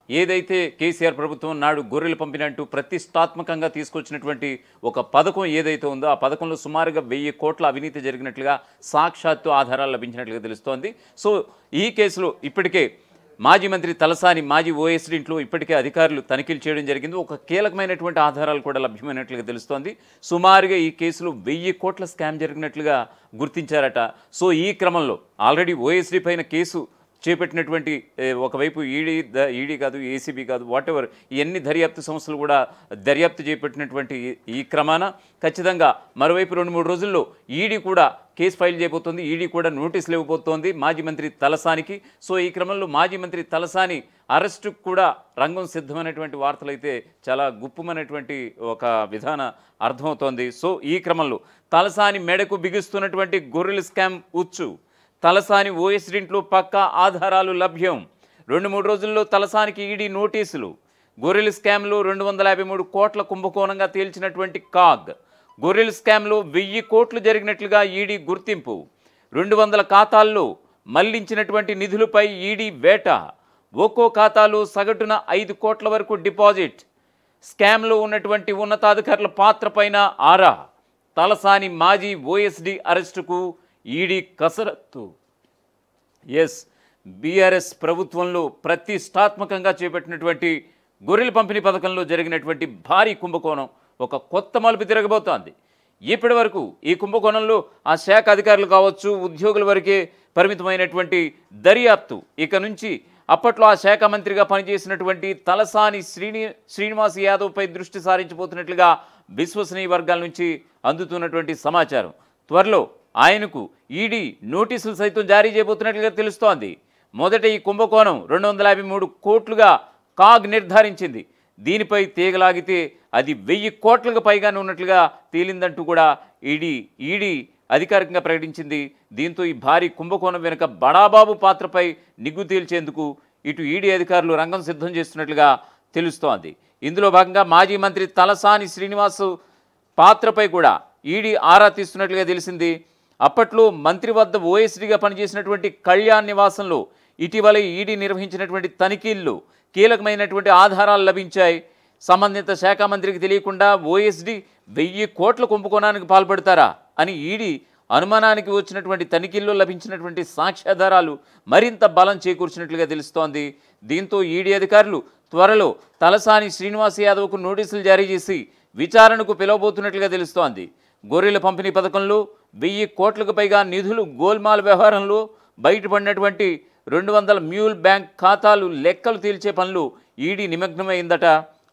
ఏదైతే కేసీఆర్ ప్రభుత్వం నాడు గొర్రెలు పంపినంటూ ప్రతిష్టాత్మకంగా తీసుకొచ్చినటువంటి ఒక పథకం ఏదైతే ఉందో ఆ పథకంలో సుమారుగా 1000 కోట్ల అవినీతి జరిగినట్లుగా సాక్షాత్తు ఆధారాలు లభించినట్లుగా తెలుస్తోంది. సో ఈ కేసులో ఇప్పటికే మాజీ మంత్రి తలసాని మాజీ ఓఎస్డీ ఇంట్లో ఇప్పటికే అధికారులు తనిఖీలు చేయడం జరిగింది. ఒక కీలకమైనటువంటి ఆధారాలు కూడా లభ్యమైనట్లుగా తెలుస్తోంది. సుమారుగా ఈ కేసులో 1000 కోట్ల స్కామ్ జరిగినట్లుగా గుర్తించారట. సో ఈ క్రమంలో ఆల్రెడీ ఓఎస్డీ పైన కేసు చేపట్టినటువంటి ఒకవైపు ఈడీ కాదు, ఏసీబీ కాదు, వాట్ ఎవర్ ఇవన్నీ దర్యాప్తు సంస్థలు కూడా దర్యాప్తు చేపట్టినటువంటి ఈ క్రమాన ఖచ్చితంగా మరోవైపు 2-3 రోజుల్లో ఈడీ కూడా కేసు ఫైల్ చేయబోతోంది. ఈడీ కూడా నోటీసులు ఇవ్వబోతోంది మాజీ మంత్రి తలసానికి. సో ఈ క్రమంలో మాజీ మంత్రి తలసాని అరెస్టుకు కూడా రంగం సిద్ధమైనటువంటి వార్తలు అయితే చాలా గుప్పమైనటువంటి ఒక విధాన అర్థమవుతోంది. సో ఈ క్రమంలో తలసాని మెడకు బిగుస్తున్నటువంటి గొర్రెల స్కామ్ ఉచ్చు. తలసాని ఓఎస్డీ ఇంట్లో పక్కా ఆధారాలు లభ్యం. 2-3 రోజుల్లో తలసానికి ఈడీ నోటీసులు. గొర్రెల స్కామ్లో 253 కోట్ల కుంభకోణంగా తేల్చినటువంటి కాగ్. గొర్రెల స్కామ్లో 1000 కోట్లు జరిగినట్లుగా ఈడీ గుర్తింపు. 200 ఖాతాల్లో మళ్లించినటువంటి నిధులపై ఈడీ వేట. ఒక్కో ఖాతాలో సగటున 5 కోట్ల వరకు డిపాజిట్. స్కామ్లో ఉన్నటువంటి ఉన్నతాధికారుల పాత్రపైన ఆరా. తలసాని మాజీ ఓఎస్డీ అరెస్టుకు ఈడీ కసరత్తు. ఎస్, బీఆర్ఎస్ ప్రభుత్వంలో ప్రతిష్టాత్మకంగా చేపట్టినటువంటి గొర్రెల పంపిణీ పథకంలో జరిగినటువంటి భారీ కుంభకోణం ఒక కొత్త మలుపు తిరగబోతోంది. ఇప్పటి వరకు ఈ కుంభకోణంలో ఆ శాఖ అధికారులు కావచ్చు, ఉద్యోగుల వరకే పరిమితమైనటువంటి దర్యాప్తు ఇక నుంచి అప్పట్లో ఆ శాఖ మంత్రిగా పనిచేసినటువంటి తలసాని శ్రీనివాస్ యాదవ్పై దృష్టి సారించబోతున్నట్లుగా విశ్వసనీయ వర్గాల నుంచి అందుతున్నటువంటి సమాచారం. త్వరలో ఆయనకు ఈడీ నోటీసులు సైతం జారీ చేయబోతున్నట్లుగా తెలుస్తోంది. మొదట ఈ కుంభకోణం 253 కోట్లుగా కాగ్ నిర్ధారించింది. దీనిపై తీగలాగితే అది 1000 కోట్లకు పైగానే ఉన్నట్లుగా తేలిందంటూ కూడా ఈడీ అధికారికంగా ప్రకటించింది. దీంతో ఈ భారీ కుంభకోణం వెనుక బడాబాబు పాత్రపై నిగ్గు తేల్చేందుకు ఇటు ఈడీ అధికారులు రంగం సిద్ధం చేస్తున్నట్లుగా తెలుస్తోంది. ఇందులో భాగంగా మాజీ మంత్రి తలసాని శ్రీనివాస్ పాత్రపై కూడా ఈడీ ఆరా తీస్తున్నట్లుగా తెలిసింది. అప్పట్లో మంత్రి వద్ద ఓఎస్డీగా పనిచేసినటువంటి కళ్యాణ్ నివాసంలో ఇటీవల ఈడీ నిర్వహించినటువంటి తనిఖీల్లో కీలకమైనటువంటి ఆధారాలు లభించాయి. సంబంధిత శాఖ మంత్రికి తెలియకుండా ఓఎస్డీ 1000 కోట్ల కుంభకోణానికి పాల్పడతారా అని ఈడీ అనుమానానికి వచ్చినటువంటి తనిఖీల్లో లభించినటువంటి సాక్ష్యాధారాలు మరింత బలం చేకూర్చినట్లుగా తెలుస్తోంది. దీంతో ఈడీ అధికారులు త్వరలో తలసాని శ్రీనివాస్ యాదవ్కు నోటీసులు జారీ చేసి విచారణకు పిలవబోతున్నట్లుగా తెలుస్తోంది. గొర్రెల పంపిణీ పథకంలో 1000 కోట్లకు పైగా నిధులు గోల్మాల్ వ్యవహారంలో బయటపడినటువంటి 200 మ్యూల్ బ్యాంక్ ఖాతాలు లెక్కలు తేల్చే పనులు ఈడీ నిమగ్నమైందట.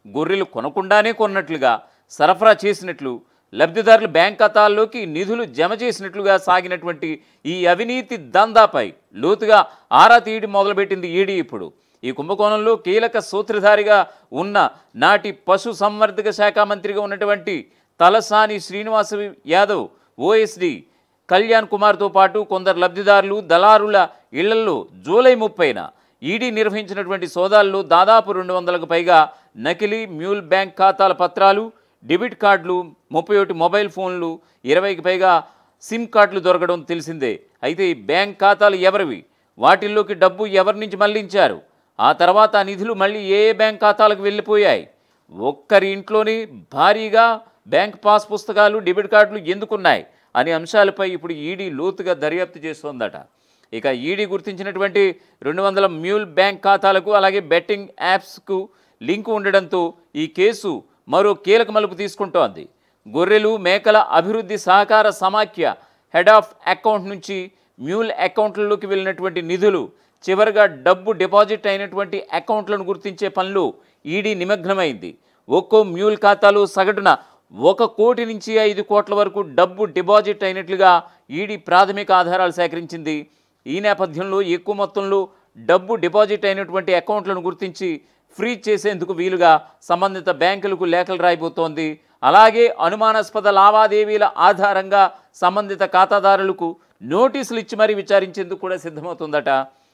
గొర్రెలు కొనకుండానే కొన్నట్లుగా, సరఫరా చేసినట్లు, లబ్ధిదారుల బ్యాంక్ ఖాతాల్లోకి నిధులు జమ చేసినట్లుగా సాగినటువంటి ఈ అవినీతి దందాపై లోతుగా ఆరా తీయడం మొదలుపెట్టింది ఈడీ. ఇప్పుడు ఈ కుంభకోణంలో కీలక సూత్రధారిగా ఉన్న నాటి పశు సంవర్ధక శాఖ మంత్రిగా ఉన్నటువంటి తలసాని శ్రీనివాస్ యాదవ్, ఓఎస్డీ కళ్యాణ్ కుమార్తో పాటు కొందరు లబ్ధిదారులు, దళారుల ఇళ్లలో జూలై 30న ఈడీ నిర్వహించినటువంటి సోదాల్లో దాదాపు 200కు పైగా నకిలీ మ్యూల్ బ్యాంక్ ఖాతాల పత్రాలు, డెబిట్ కార్డులు, 31 మొబైల్ ఫోన్లు, 20కి పైగా సిమ్ కార్డులు దొరకడం తెలిసిందే. అయితే ఈ బ్యాంక్ ఖాతాలు ఎవరివి, వాటిల్లోకి డబ్బు ఎవరి నుంచి మళ్లించారు, ఆ తర్వాత ఆ నిధులు మళ్ళీ ఏ బ్యాంక్ ఖాతాలకు వెళ్ళిపోయాయి, ఒక్కరి ఇంట్లోని భారీగా బ్యాంక్ పాస్ పుస్తకాలు, డెబిట్ కార్డులు ఎందుకున్నాయి అనే అంశాలపై ఇప్పుడు ఈడీ లోతుగా దర్యాప్తు చేస్తోందట. ఇక ఈడీ గుర్తించినటువంటి 200 మ్యూల్ బ్యాంక్ ఖాతాలకు అలాగే బెట్టింగ్ యాప్స్కు లింకు ఉండడంతో ఈ కేసు మరో కీలక మలుపు తీసుకుంటోంది. గొర్రెలు మేకల అభివృద్ధి సహకార సమాఖ్య హెడ్ ఆఫ్ అకౌంట్ నుంచి మ్యూల్ అకౌంట్లలోకి వెళ్ళినటువంటి నిధులు చివరిగా డబ్బు డిపాజిట్ అయినటువంటి అకౌంట్లను గుర్తించే పనిలో ఈడీ నిమగ్నమైంది. ఒక్కో మ్యూల్ ఖాతాలో సగటున 1 కోటి నుంచి 5 కోట్ల వరకు డబ్బు డిపాజిట్ అయినట్లుగా ఈడీ ప్రాథమిక ఆధారాలు సేకరించింది. ఈ నేపథ్యంలో ఎక్కువ మొత్తంలో డబ్బు డిపాజిట్ అయినటువంటి అకౌంట్లను గుర్తించి ఫ్రీజ్ చేసేందుకు వీలుగా సంబంధిత బ్యాంకులకు లేఖలు రాయబోతోంది. అలాగే అనుమానాస్పద లావాదేవీల ఆధారంగా సంబంధిత ఖాతాదారులకు నోటీసులు ఇచ్చి మరీ విచారించేందుకు కూడా సిద్ధమవుతుందట.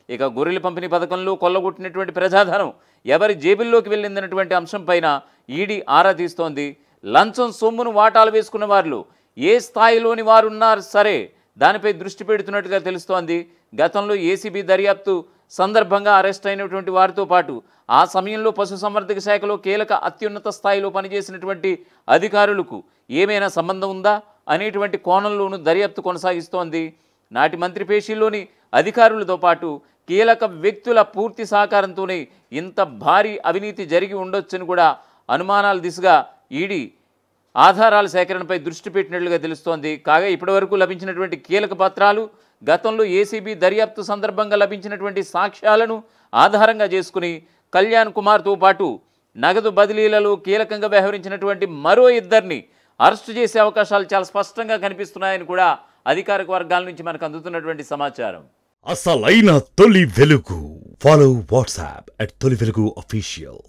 ఇక గొర్రెల పంపిణీ పథకంలో కొల్లగొట్టినటువంటి ప్రజాధనం ఎవరి జేబుల్లోకి వెళ్ళిందన్నటువంటి అంశంపైన ఈడీ ఆరా తీస్తోంది. లంచం సొమ్మును వాటాలు వేసుకున్న వారిలో ఏ స్థాయిలోని వారున్నారు సరే దానిపై దృష్టి పెడుతున్నట్టుగా తెలుస్తోంది. గతంలో ఏసీబీ దర్యాప్తు సందర్భంగా అరెస్ట్ అయినటువంటి వారితో పాటు ఆ సమయంలో పశుసంవర్ధక శాఖలో కీలక అత్యున్నత స్థాయిలో పనిచేసినటువంటి అధికారులకు ఏమైనా సంబంధం ఉందా అనేటువంటి కోణంలోనూ దర్యాప్తు కొనసాగిస్తోంది. నాటి మంత్రి పేషీల్లోని అధికారులతో పాటు కీలక వ్యక్తుల పూర్తి సహకారంతోనే ఇంత భారీ అవినీతి జరిగి ఉండొచ్చని కూడా అనుమానాల దిశగా ఈడీ ఆధారాల సేకరణపై దృష్టి పెట్టినట్లుగా తెలుస్తోంది. కాగా ఇప్పటివరకు లభించినటువంటి కీలక పత్రాలు, గతంలో ఏసీబీ దర్యాప్తు సందర్భంగా లభించినటువంటి సాక్ష్యాలను ఆధారంగా చేసుకుని కళ్యాణ్ కుమార్తో పాటు నగదు బదిలీలలో కీలకంగా వ్యవహరించినటువంటి మరో ఇద్దరిని అరెస్టు చేసే అవకాశాలు చాలా స్పష్టంగా కనిపిస్తున్నాయని కూడా అధికారిక వర్గాల నుంచి మనకు అందుతున్నటువంటి సమాచారం. అసలైన తొలి వెలుగు. ఫాలో వాట్సాప్ @తొలి వెలుగు official.